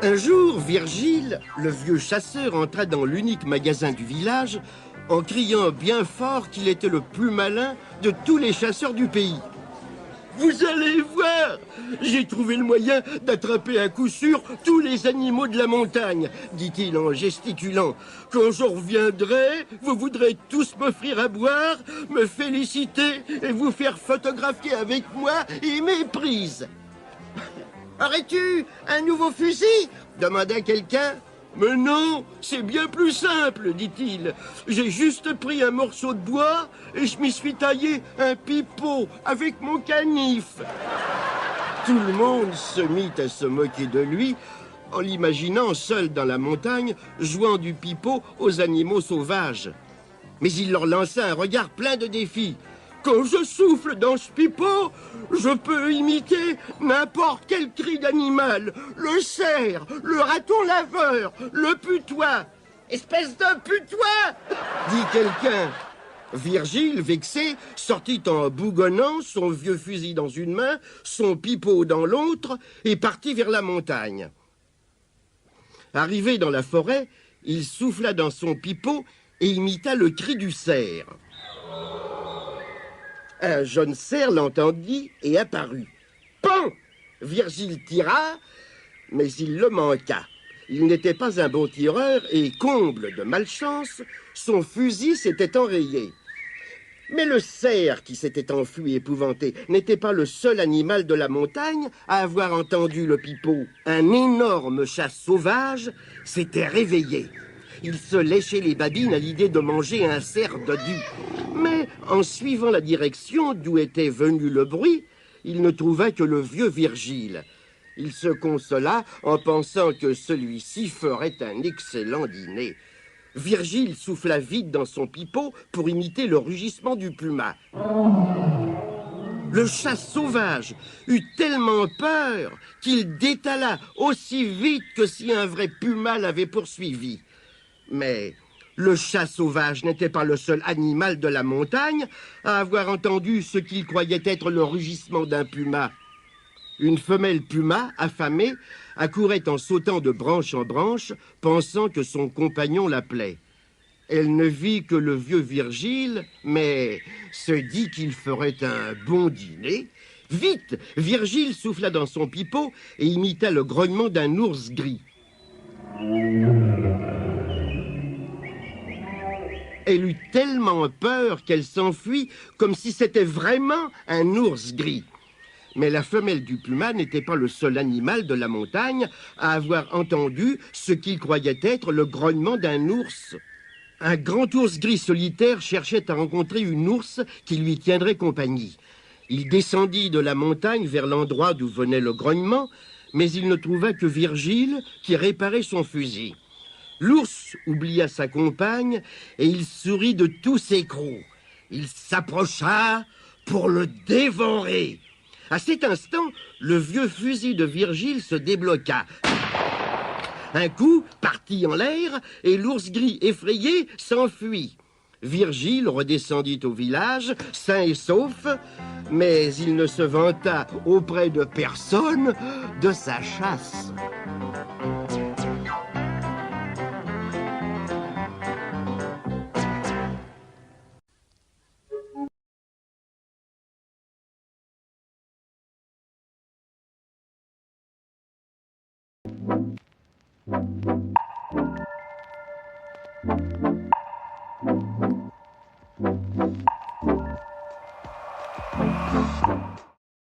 Un jour, Virgile, le vieux chasseur, entra dans l'unique magasin du village en criant bien fort qu'il était le plus malin de tous les chasseurs du pays. Vous allez voir, j'ai trouvé le moyen d'attraper à coup sûr tous les animaux de la montagne, dit-il en gesticulant. Quand je reviendrai, vous voudrez tous m'offrir à boire, me féliciter et vous faire photographier avec moi et mes prises. Aurais-tu un nouveau fusil demanda quelqu'un. Mais non, c'est bien plus simple, dit-il. J'ai juste pris un morceau de bois et je m'y suis taillé un pipeau avec mon canif. Tout le monde se mit à se moquer de lui en l'imaginant seul dans la montagne jouant du pipeau aux animaux sauvages. Mais il leur lança un regard plein de défis. Quand je souffle dans ce pipeau, je peux imiter n'importe quel cri d'animal. Le cerf, le raton laveur, le putois. Espèce de putois, dit quelqu'un. Virgile, vexé, sortit en bougonnant, son vieux fusil dans une main, son pipeau dans l'autre, et partit vers la montagne. Arrivé dans la forêt, il souffla dans son pipeau et imita le cri du cerf. Un jeune cerf l'entendit et apparut. Pan! Virgile tira, mais il le manqua. Il n'était pas un bon tireur et, comble de malchance, son fusil s'était enrayé. Mais le cerf, qui s'était enfui épouvanté, n'était pas le seul animal de la montagne à avoir entendu le pipeau. Un énorme chat sauvage s'était réveillé. Il se léchait les babines à l'idée de manger un cerf dodu. Mais en suivant la direction d'où était venu le bruit, il ne trouva que le vieux Virgile. Il se consola en pensant que celui-ci ferait un excellent dîner. Virgile souffla vite dans son pipeau pour imiter le rugissement du puma. Le chat sauvage eut tellement peur qu'il détala aussi vite que si un vrai puma l'avait poursuivi. Mais le chat sauvage n'était pas le seul animal de la montagne à avoir entendu ce qu'il croyait être le rugissement d'un puma. Une femelle puma, affamée, accourait en sautant de branche en branche, pensant que son compagnon l'appelait. Elle ne vit que le vieux Virgile, mais se dit qu'il ferait un bon dîner. Vite, Virgile souffla dans son pipeau et imita le grognement d'un ours gris. Elle eut tellement peur qu'elle s'enfuit comme si c'était vraiment un ours gris. Mais la femelle du puma n'était pas le seul animal de la montagne à avoir entendu ce qu'il croyait être le grognement d'un ours. Un grand ours gris solitaire cherchait à rencontrer une ours qui lui tiendrait compagnie. Il descendit de la montagne vers l'endroit d'où venait le grognement, mais il ne trouva que Virgile qui réparait son fusil. L'ours oublia sa compagne et il sourit de tous ses crocs. Il s'approcha pour le dévorer. À cet instant, le vieux fusil de Virgile se débloqua. Un coup partit en l'air et l'ours gris effrayé s'enfuit. Virgile redescendit au village, sain et sauf, mais il ne se vanta auprès de personne de sa chasse.